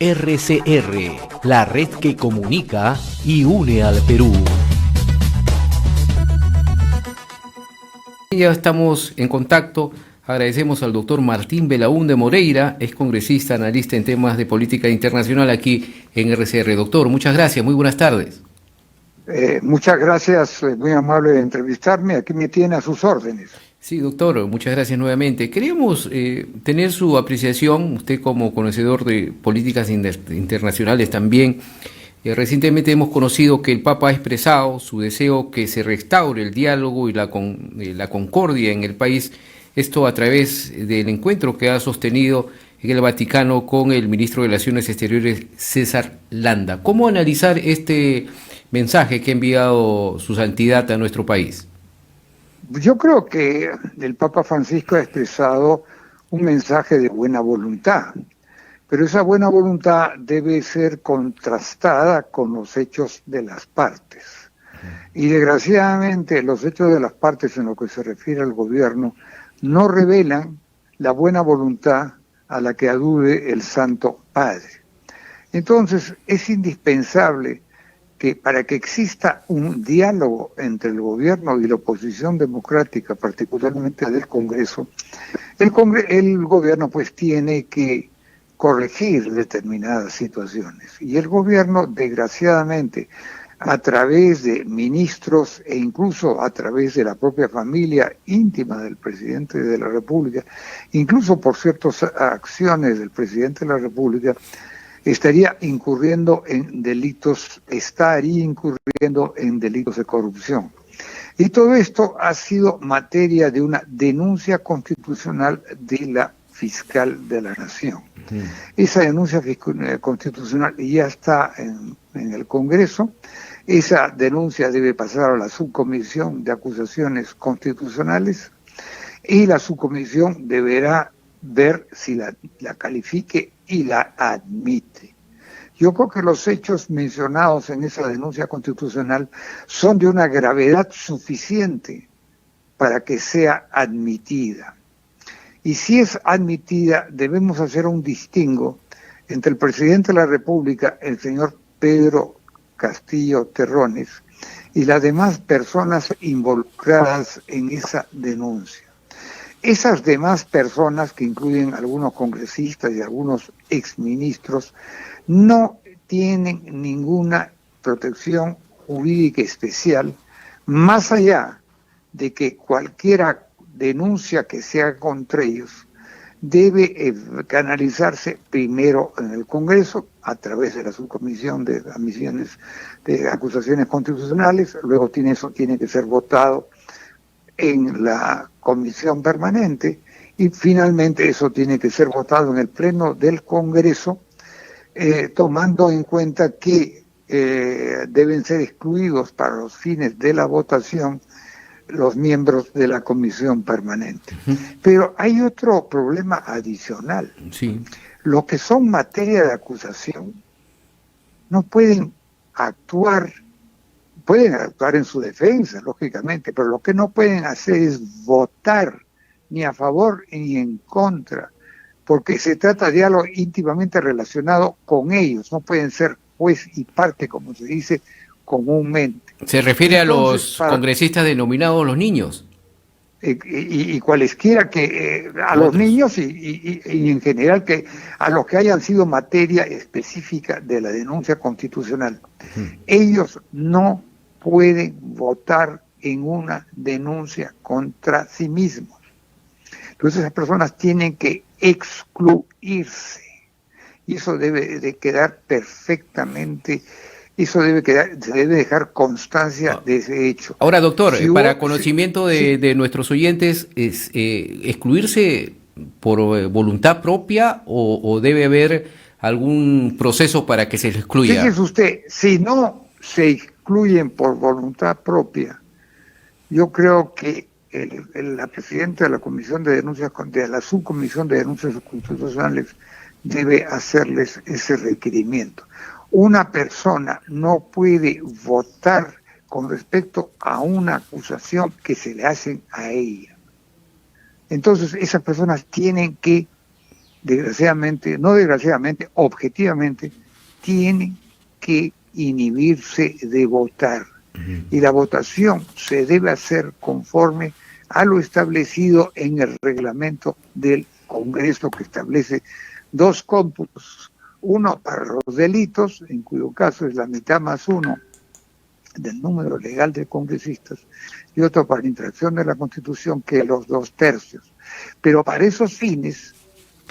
RCR, la red que comunica y une al Perú. Ya estamos en contacto. Agradecemos al doctor Martín Belaúnde Moreira, es congresista, analista en temas de política internacional aquí en RCR. Doctor, muchas gracias, muy buenas tardes. Muchas gracias, muy amable de entrevistarme. Aquí me tiene a sus órdenes. Sí, doctor, muchas gracias nuevamente. Queríamos tener su apreciación, usted como conocedor de políticas internacionales también. Recientemente hemos conocido que el Papa ha expresado su deseo que se restaure el diálogo y la concordia en el país, esto a través del encuentro que ha sostenido en el Vaticano con el ministro de Relaciones Exteriores, César Landa. ¿Cómo analizar este mensaje que ha enviado su santidad a nuestro país? Yo creo que el Papa Francisco ha expresado un mensaje de buena voluntad, pero esa buena voluntad debe ser contrastada con los hechos de las partes. Y desgraciadamente los hechos de las partes en lo que se refiere al gobierno no revelan la buena voluntad a la que alude el Santo Padre. Entonces es indispensable que para que exista un diálogo entre el gobierno y la oposición democrática, particularmente del Congreso, el gobierno pues tiene que corregir determinadas situaciones. Y el gobierno, desgraciadamente, a través de ministros e incluso a través de la propia familia íntima del presidente de la República, incluso por ciertas acciones del presidente de la República, estaría incurriendo en delitos de corrupción. Y todo esto ha sido materia de una denuncia constitucional de la fiscal de la Nación. Esa denuncia constitucional ya está en el Congreso. Esa denuncia debe pasar a la subcomisión de acusaciones constitucionales y la subcomisión deberá ver si la califique y la admite. Yo creo que los hechos mencionados en esa denuncia constitucional son de una gravedad suficiente para que sea admitida. Y si es admitida, debemos hacer un distingo entre el presidente de la República, el señor Pedro Castillo Terrones, y las demás personas involucradas en esa denuncia. Esas demás personas, que incluyen algunos congresistas y algunos exministros, no tienen ninguna protección jurídica especial, más allá de que cualquier denuncia que se haga contra ellos debe canalizarse primero en el Congreso a través de la subcomisión de admisiones de acusaciones constitucionales, luego eso tiene que ser votado en la comisión permanente y finalmente eso tiene que ser votado en el pleno del Congreso, tomando en cuenta que deben ser excluidos para los fines de la votación los miembros de la comisión permanente. Pero hay otro problema adicional. Sí. Los que son materia de acusación no pueden actuar en su defensa, lógicamente, pero lo que no pueden hacer es votar ni a favor ni en contra, porque se trata de algo íntimamente relacionado con ellos, no pueden ser juez y parte, como se dice comúnmente. ¿Se refiere entonces, a los congresistas denominados los niños? Y cualesquiera que a los niños y en general que a los que hayan sido materia específica de la denuncia constitucional. Ellos no pueden votar en una denuncia contra sí mismos. Entonces esas personas tienen que excluirse. Y eso debe de quedar perfectamente, se debe dejar constancia de ese hecho. Ahora, doctor, para conocimiento de nuestros oyentes, ¿es excluirse por voluntad propia o debe haber algún proceso para que se les excluya? Fíjese usted, si no se excluyen por voluntad propia, yo creo que la presidenta de la Comisión de Denuncias, de la Subcomisión de Denuncias Constitucionales, debe hacerles ese requerimiento. Una persona no puede votar con respecto a una acusación que se le hacen a ella. Entonces esas personas tienen que desgraciadamente, no desgraciadamente, objetivamente, tienen que inhibirse de votar. Y la votación se debe hacer conforme a lo establecido en el reglamento del Congreso, que establece dos cómputos, uno para los delitos, en cuyo caso es la mitad más uno del número legal de congresistas, y otro para la infracción de la Constitución, que es los 2/3. Pero para esos fines,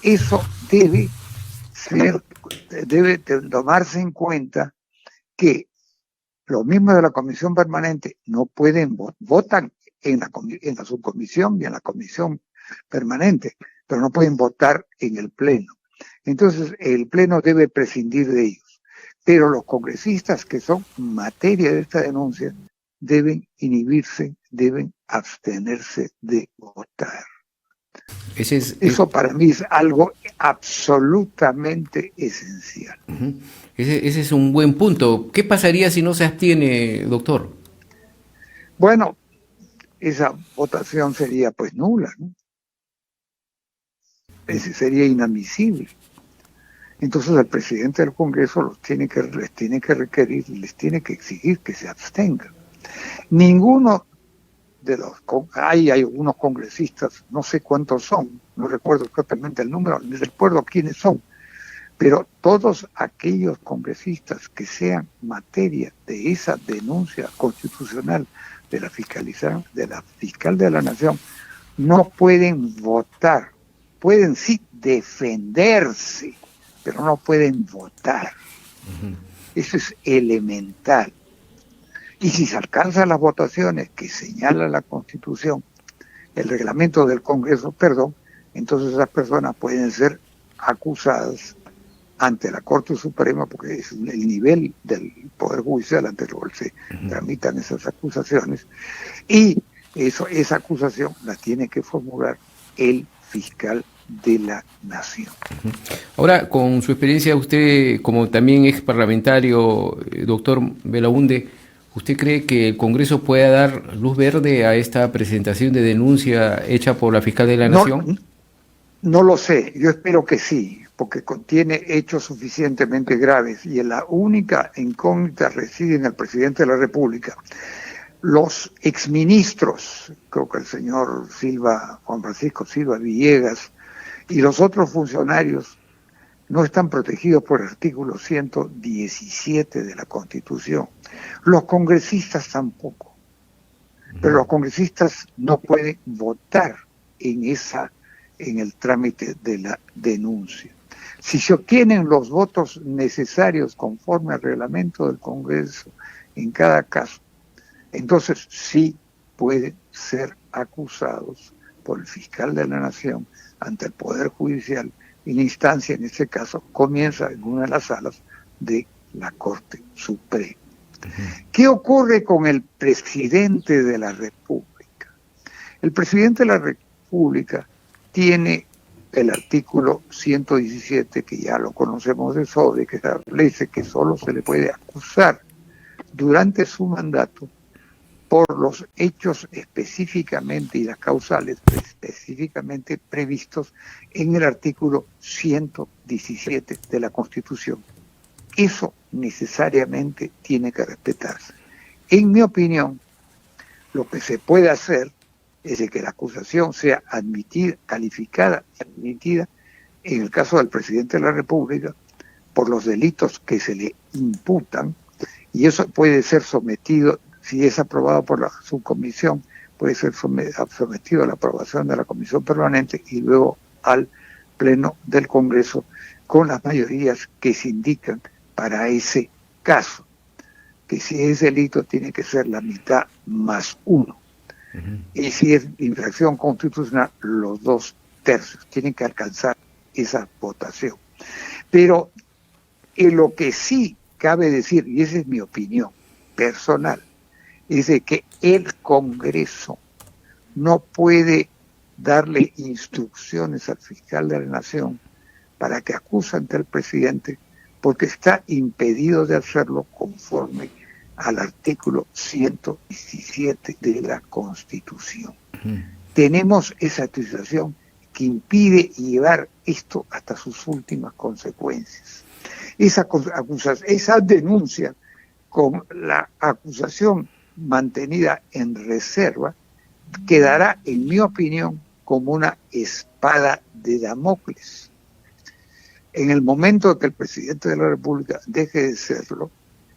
eso debe tomarse en cuenta que los miembros de la comisión permanente no pueden votan en la subcomisión y en la comisión permanente, pero no pueden votar en el pleno. Entonces, el pleno debe prescindir de ellos. Pero los congresistas que son materia de esta denuncia deben inhibirse, deben abstenerse de votar. Eso para mí es algo absolutamente esencial. Ese es un buen punto. ¿Qué pasaría si no se abstiene, doctor? Bueno, esa votación sería pues nula, ¿no? Ese sería inadmisible. Entonces el presidente del Congreso les tiene que requerir, les tiene que exigir que se abstengan. Ninguno de los... Hay algunos congresistas, no sé cuántos son, no recuerdo exactamente el número, ni recuerdo quiénes son, pero todos aquellos congresistas que sean materia de esa denuncia constitucional de la fiscal de la Nación no pueden votar, pueden sí defenderse, pero no pueden votar. Eso es elemental. Y si se alcanzan las votaciones que señala la Constitución, el reglamento del Congreso, entonces esas personas pueden ser acusadas ante la Corte Suprema, porque es el nivel del Poder Judicial ante el cual se tramitan esas acusaciones, y esa acusación la tiene que formular el fiscal de la Nación. Ahora, con su experiencia, usted como también ex parlamentario, doctor Belaúnde, ¿usted cree que el Congreso pueda dar luz verde a esta presentación de denuncia hecha por la fiscal de la Nación? No lo sé, yo espero que sí, porque contiene hechos suficientemente graves y la única incógnita reside en el presidente de la República. Los exministros, creo que el señor Juan Francisco Silva Villegas, y los otros funcionarios no están protegidos por el artículo 117 de la Constitución. Los congresistas tampoco. Pero los congresistas no pueden votar en el trámite de la denuncia. Si se obtienen los votos necesarios conforme al reglamento del Congreso en cada caso, entonces sí pueden ser acusados por el fiscal de la Nación ante el Poder Judicial, y la instancia en este caso comienza en una de las salas de la Corte Suprema. ¿Qué ocurre con el presidente de la República? El presidente de la República tiene el artículo 117, que ya lo conocemos de sobra, que establece que solo se le puede acusar durante su mandato por los hechos específicamente y las causales específicamente previstos en el artículo 117 de la Constitución. Eso necesariamente tiene que respetarse. En mi opinión, lo que se puede hacer es de que la acusación sea admitida, calificada y admitida en el caso del presidente de la República por los delitos que se le imputan, y eso puede ser sometido, si es aprobado por la subcomisión, puede ser sometido a la aprobación de la comisión permanente y luego al pleno del Congreso con las mayorías que se indican para ese caso, que si es delito tiene que ser la mitad más uno. Y si es infracción constitucional, los 2/3 tienen que alcanzar esa votación. Pero en lo que sí cabe decir, y esa es mi opinión personal, es de que el Congreso no puede darle instrucciones al fiscal de la Nación para que acuse ante el presidente, porque está impedido de hacerlo conforme al artículo 117 de la Constitución. Tenemos esa situación que impide llevar esto hasta sus últimas consecuencias. Esa denuncia con la acusación mantenida en reserva quedará, en mi opinión, como una espada de Damocles. En el momento que el presidente de la República deje de serlo,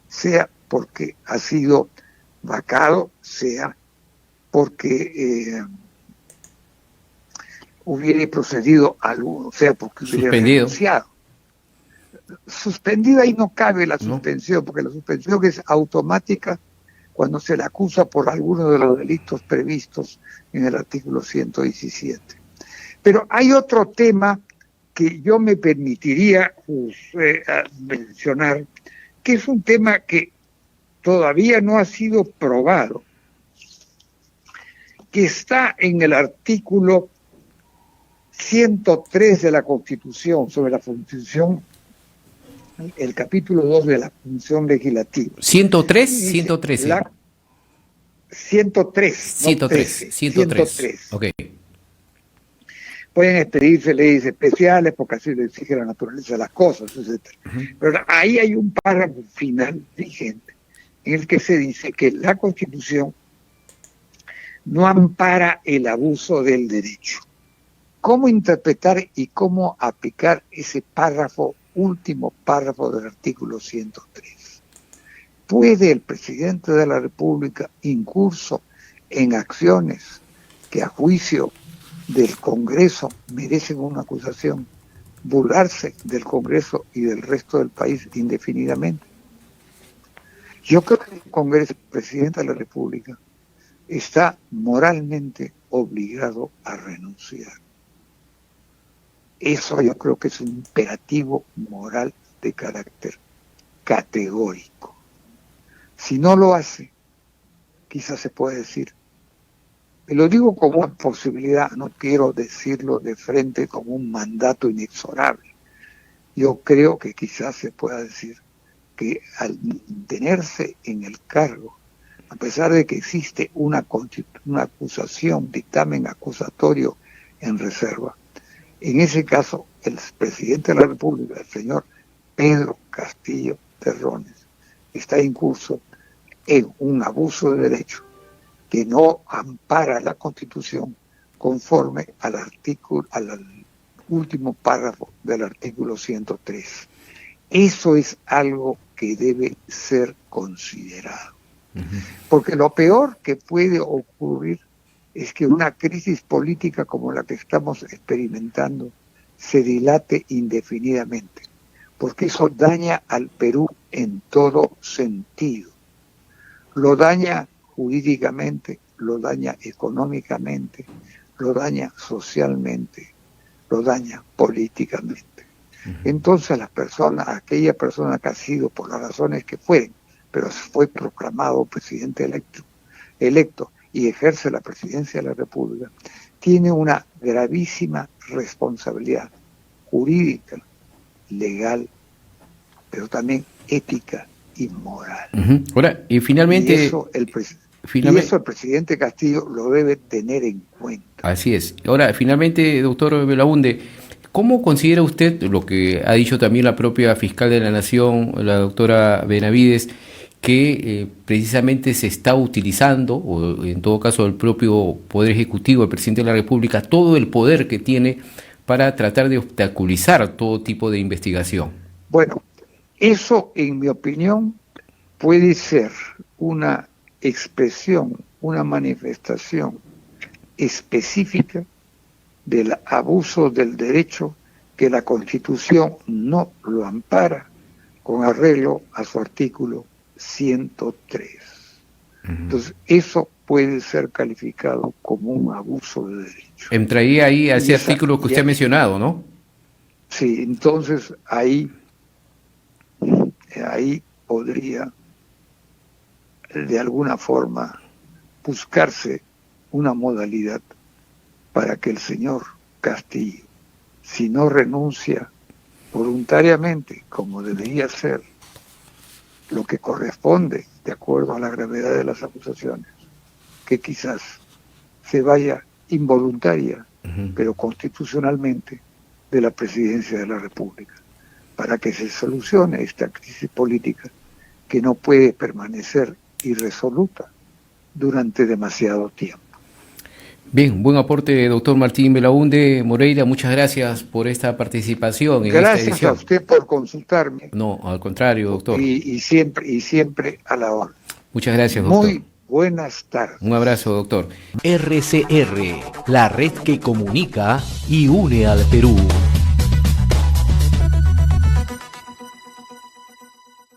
sea porque ha sido vacado, sea porque hubiera procedido alguno, sea porque hubiera renunciado. Suspendido, ahí no cabe la suspensión, porque la suspensión es automática cuando se le acusa por alguno de los delitos previstos en el artículo 117. Pero hay otro tema que yo me permitiría mencionar, que es un tema que todavía no ha sido probado, que está en el artículo 103 de la Constitución, sobre la función, el capítulo 2 de la función legislativa. 103, 113. 103. 103. Ok. Pueden expedirse leyes especiales porque así lo exige la naturaleza de las cosas, etc. Pero ahí hay un párrafo final vigente en el que se dice que la Constitución no ampara el abuso del derecho. ¿Cómo interpretar y cómo aplicar ese último párrafo del artículo 103? ¿Puede el presidente de la República, incurso en acciones que a juicio del Congreso merecen una acusación, burlarse del Congreso y del resto del país indefinidamente? Yo creo que el presidente de la República está moralmente obligado a renunciar. Eso yo creo que es un imperativo moral de carácter categórico. Si no lo hace, quizás se puede decir, y lo digo como una posibilidad, no quiero decirlo de frente como un mandato inexorable. Yo creo que quizás se pueda decir que al mantenerse en el cargo, a pesar de que existe una acusación, dictamen acusatorio en reserva, en ese caso el presidente de la República, el señor Pedro Castillo Terrones, está incurso en un abuso de derecho que no ampara la Constitución conforme al último párrafo del artículo 103. Eso es algo que debe ser considerado. Porque lo peor que puede ocurrir es que una crisis política como la que estamos experimentando se dilate indefinidamente, porque eso daña al Perú en todo sentido. Lo daña jurídicamente, lo daña económicamente, lo daña socialmente, lo daña políticamente. Entonces aquella persona que ha sido, por las razones que fueren, pero fue proclamado presidente electo y ejerce la presidencia de la República, tiene una gravísima responsabilidad jurídica, legal, pero también ética y moral. Ahora, y finalmente... Y eso el presidente Castillo lo debe tener en cuenta. Así es. Ahora, finalmente, doctor Belaunde, ¿cómo considera usted lo que ha dicho también la propia fiscal de la Nación, la doctora Benavides, que precisamente se está utilizando, o en todo caso el propio Poder Ejecutivo, el presidente de la República, todo el poder que tiene para tratar de obstaculizar todo tipo de investigación? Bueno, eso, en mi opinión, puede ser una expresión, una manifestación específica del abuso del derecho que la Constitución no lo ampara con arreglo a su artículo 103. Entonces, eso puede ser calificado como un abuso de derecho. Entraría ahí a ese artículo que usted ha mencionado, ¿no? Sí, entonces ahí podría de alguna forma buscarse una modalidad para que el señor Castillo, si no renuncia voluntariamente, como debería ser, lo que corresponde de acuerdo a la gravedad de las acusaciones, que quizás se vaya involuntaria pero constitucionalmente, de la Presidencia de la República, para que se solucione esta crisis política que no puede permanecer irresoluta durante demasiado tiempo. Bien, buen aporte, doctor Martín Belaúnde Moreira. Muchas gracias por esta participación en esta edición. Gracias a usted por consultarme. No, al contrario, doctor. Y siempre a la orden. Muchas gracias, doctor. Muy buenas tardes. Un abrazo, doctor. RCR, la red que comunica y une al Perú.